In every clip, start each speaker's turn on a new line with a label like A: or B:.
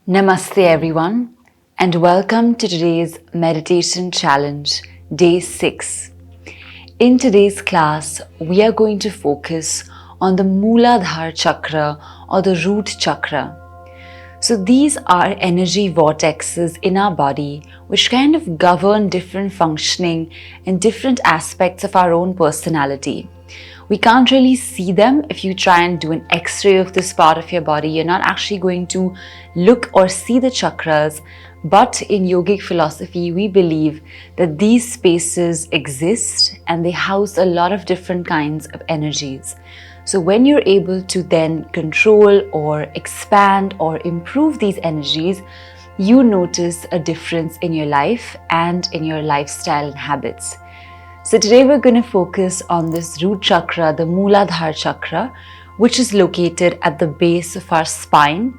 A: Namaste everyone, and welcome to today's meditation challenge, day 6. In today's class, we are going to focus on the Mooladhara Chakra or the Root Chakra. So these are energy vortexes in our body which kind of govern different functioning and different aspects of our own personality. We can't really see them. If you try and do an x-ray of this part of your body, you're not actually going to look or see the chakras. But in yogic philosophy, we believe that these spaces exist and they house a lot of different kinds of energies. So when you're able to then control or expand or improve these energies, you notice a difference in your life and in your lifestyle and habits. So today we're going to focus on this root chakra, the Mooladhara Chakra, which is located at the base of our spine,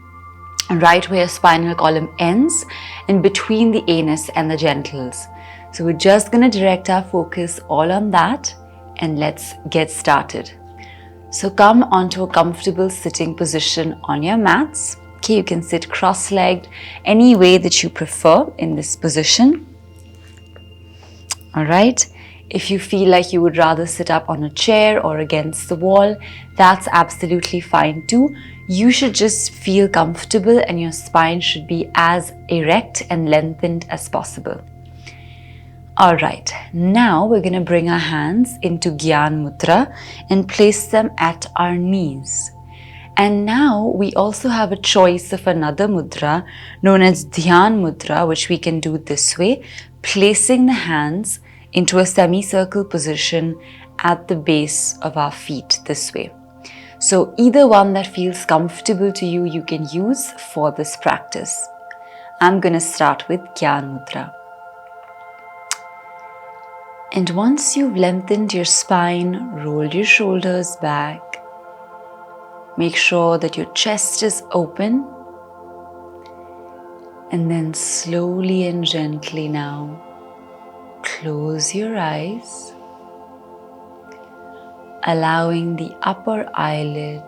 A: right where your spinal column ends, and between the anus and the genitals. So we're just going to direct our focus all on that, and let's get started. So come onto a comfortable sitting position on your mats. Okay, you can sit cross-legged any way that you prefer in this position. All right. If you feel like you would rather sit up on a chair or against the wall, that's absolutely fine too. You should just feel comfortable and your spine should be as erect and lengthened as possible. All right, now we're going to bring our hands into Gyan Mudra and place them at our knees. And now we also have a choice of another mudra known as Dhyan Mudra, which we can do this way, placing the hands into a semicircle position at the base of our feet this way. So either one that feels comfortable to you, you can use for this practice. I'm going to start with Gyan Mudra. And once you've lengthened your spine, roll your shoulders back. Make sure that your chest is open. And then slowly and gently now, close your eyes, allowing the upper eyelid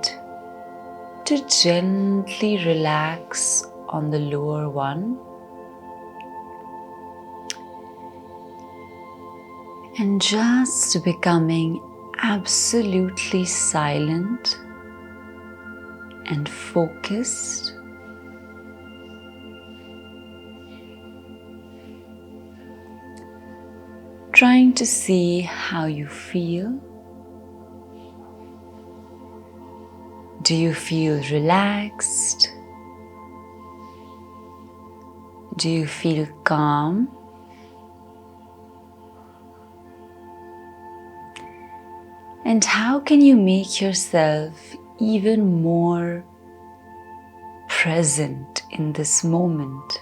A: to gently relax on the lower one. And just becoming absolutely silent and focused. Trying to see how you feel. Do you feel relaxed? Do you feel calm? And how can you make yourself even more present in this moment?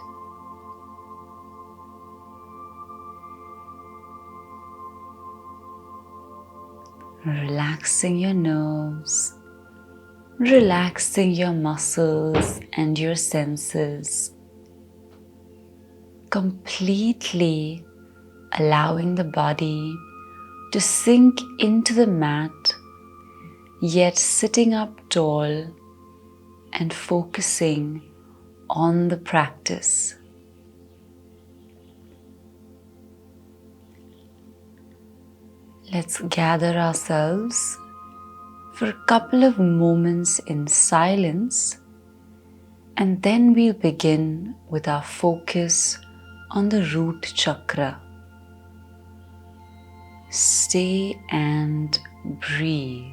A: Relaxing your nerves, relaxing your muscles and your senses, completely allowing the body to sink into the mat, yet sitting up tall and focusing on the practice. Let's gather ourselves for a couple of moments in silence, and then we'll begin with our focus on the root chakra. Stay and breathe.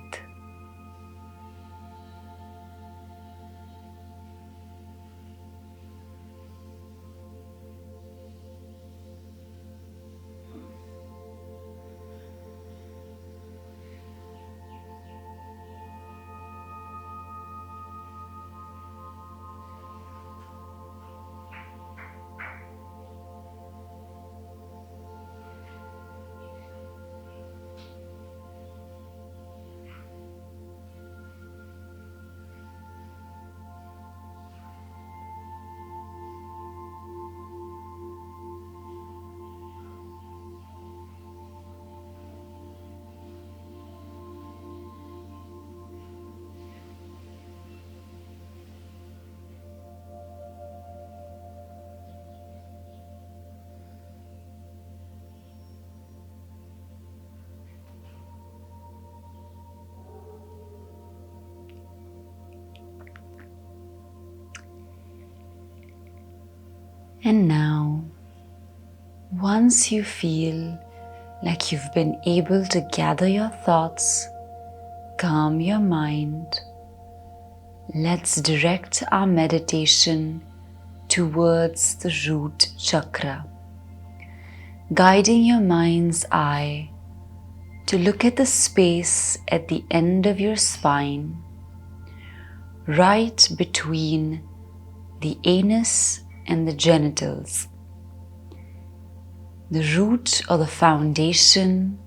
A: And now, once you feel like you've been able to gather your thoughts, calm your mind, let's direct our meditation towards the root chakra, guiding your mind's eye to look at the space at the end of your spine, right between the anus and the genitals, the root or the foundation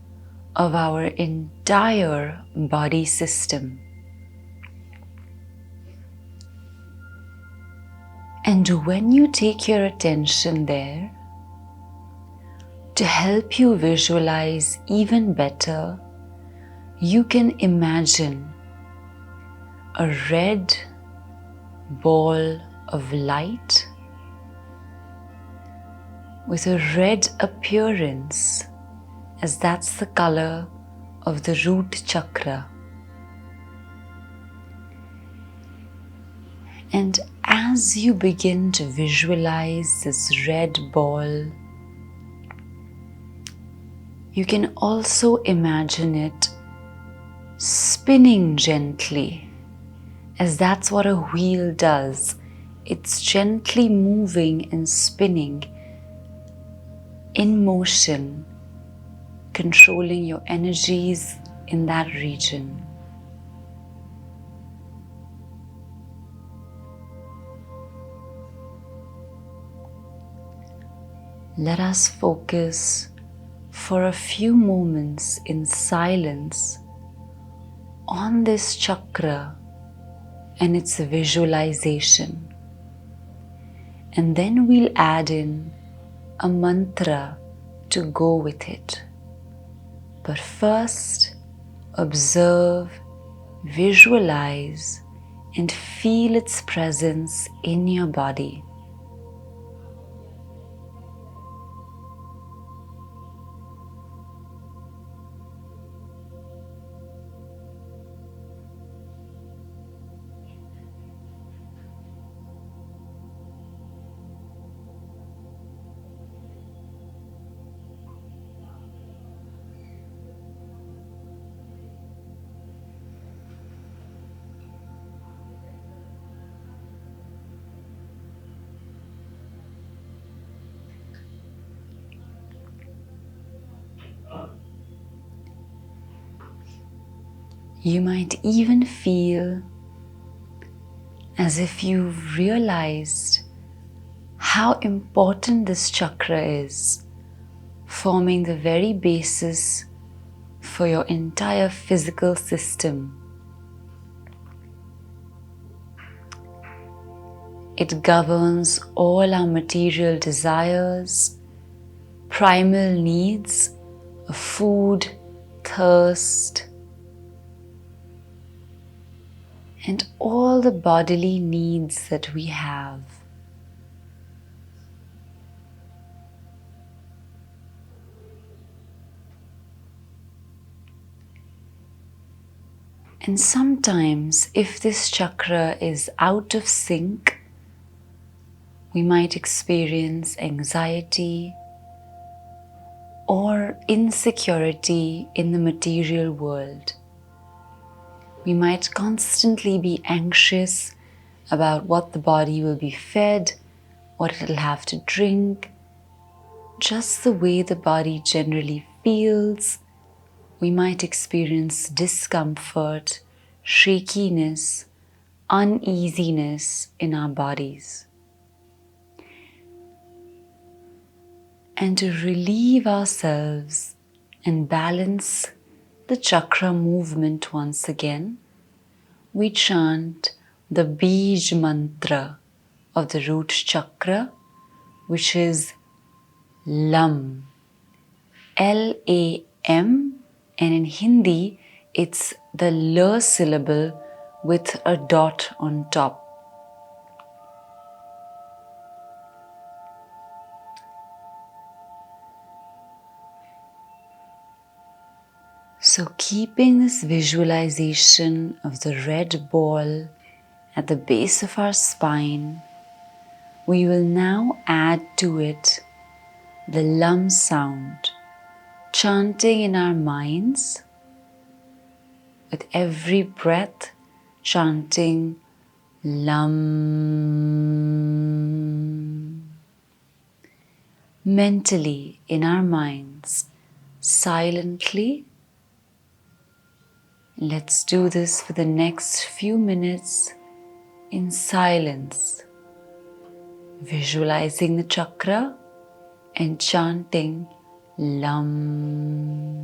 A: of our entire body system. And when you take your attention there, to help you visualize even better, you can imagine a red ball of light with a red appearance, as that's the color of the root chakra. And as you begin to visualize this red ball, you can also imagine it spinning gently, as that's what a wheel does. It's gently moving and spinning in motion, controlling your energies in that region. Let us focus for a few moments in silence on this chakra and its visualization. And then we'll add in a mantra to go with it. But first, observe, visualize, and feel its presence in your body. You might even feel as if you've realized how important this chakra is, forming the very basis for your entire physical system. It governs all our material desires, primal needs of food, thirst, and all the bodily needs that we have. And sometimes, if this chakra is out of sync, we might experience anxiety or insecurity in the material world. We might constantly be anxious about what the body will be fed, what it'll have to drink, just the way the body generally feels. We might experience discomfort, shakiness, uneasiness in our bodies. And to relieve ourselves and balance the chakra movement once again, we chant the Bij mantra of the root chakra, which is LAM, L-A-M, and in Hindi it's the L syllable with a dot on top. So keeping this visualization of the red ball at the base of our spine, We will now add to it the Lam sound, chanting in our minds with every breath, chanting Lam. Mentally in our minds, silently. Let's do this for the next few minutes in silence, visualizing the chakra and chanting Lam.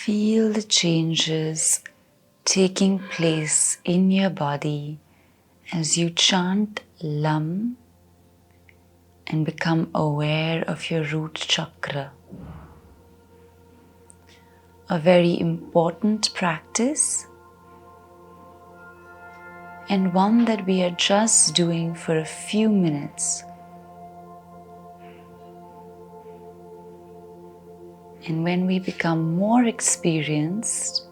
A: Feel the changes taking place in your body as you chant Lam and become aware of your root chakra. A very important practice and one that we are just doing for a few minutes. And when we become more experienced,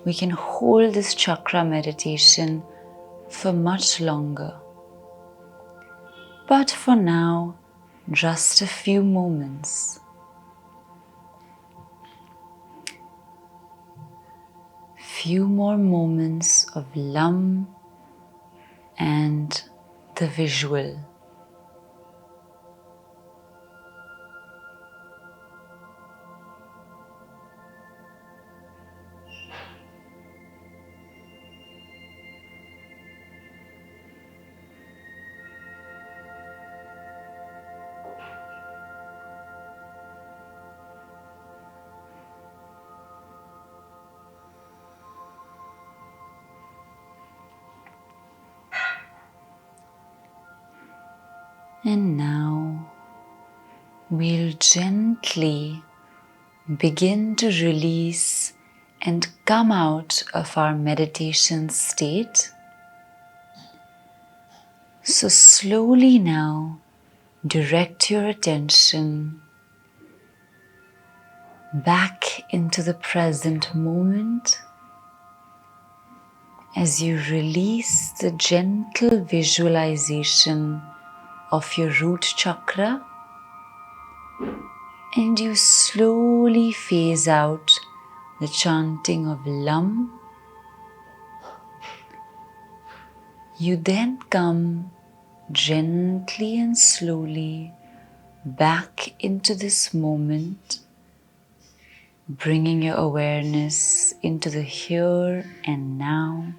A: we can hold this chakra meditation for much longer. But for now, just a few moments. Few more moments of Lam and the visual. And now we'll gently begin to release and come out of our meditation state. So slowly now direct your attention back into the present moment as you release the gentle visualization of your root chakra and you slowly phase out the chanting of Lam. You then come gently and slowly back into this moment, bringing your awareness into the here and now.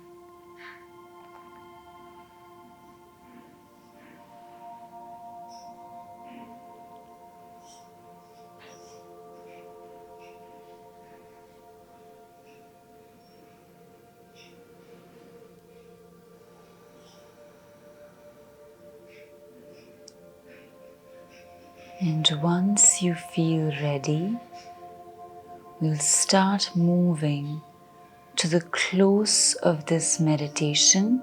A: And once you feel ready, we'll start moving to the close of this meditation,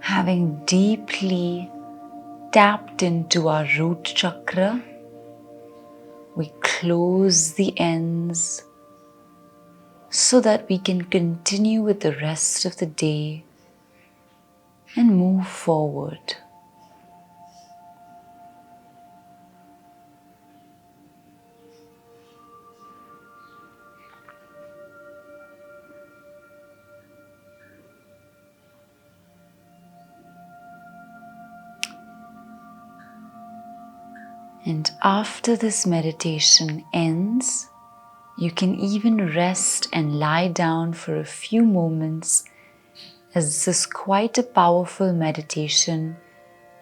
A: having deeply tapped into our root chakra. We close the ends so that we can continue with the rest of the day and move forward. And after this meditation ends, you can even rest and lie down for a few moments, as this is quite a powerful meditation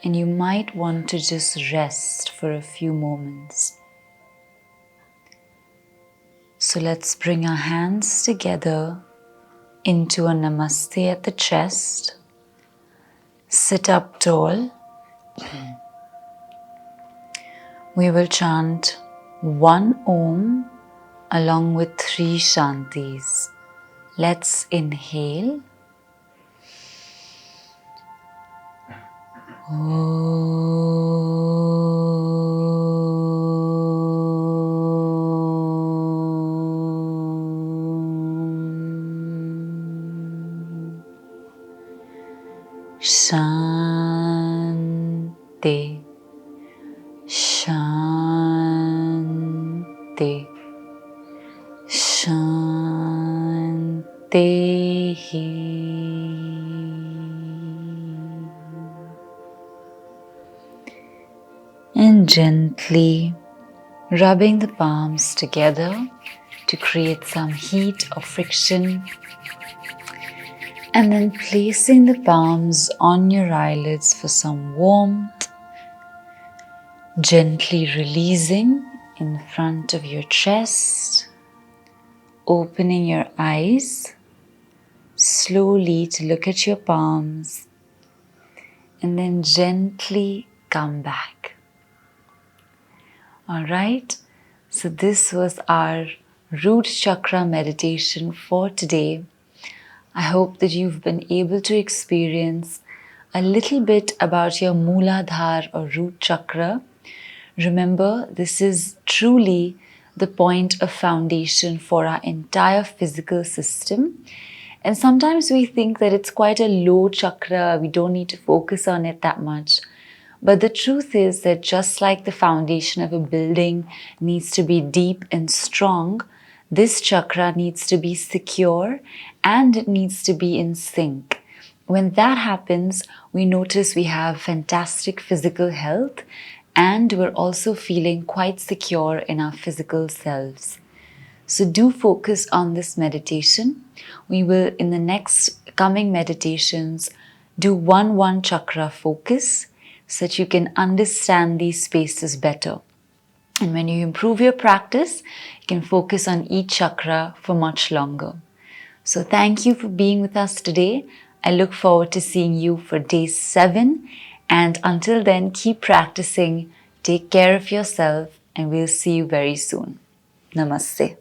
A: and you might want to just rest for a few moments. So let's bring our hands together into a Namaste at the chest. Sit up tall. We will chant 1 Om along with 3 Shantis. Let's inhale. Shanti, Shanti, Shanti. And gently rubbing the palms together to create some heat or friction, and then placing the palms on your eyelids for some warmth, gently releasing in front of your chest, opening your eyes slowly to look at your palms, and then gently come back. Alright, so this was our Root Chakra meditation for today. I hope that you've been able to experience a little bit about your Mooladhara or Root Chakra. Remember, this is truly the point of foundation for our entire physical system. And sometimes we think that it's quite a low chakra, we don't need to focus on it that much. But the truth is that just like the foundation of a building needs to be deep and strong, this chakra needs to be secure and it needs to be in sync. When that happens, we notice we have fantastic physical health and we're also feeling quite secure in our physical selves. So do focus on this meditation. We will, in the next coming meditations, do 1 chakra focus so that you can understand these spaces better. And when you improve your practice, you can focus on each chakra for much longer. So thank you for being with us today. I look forward to seeing you for day 7. And until then, keep practicing, take care of yourself, and we'll see you very soon. Namaste.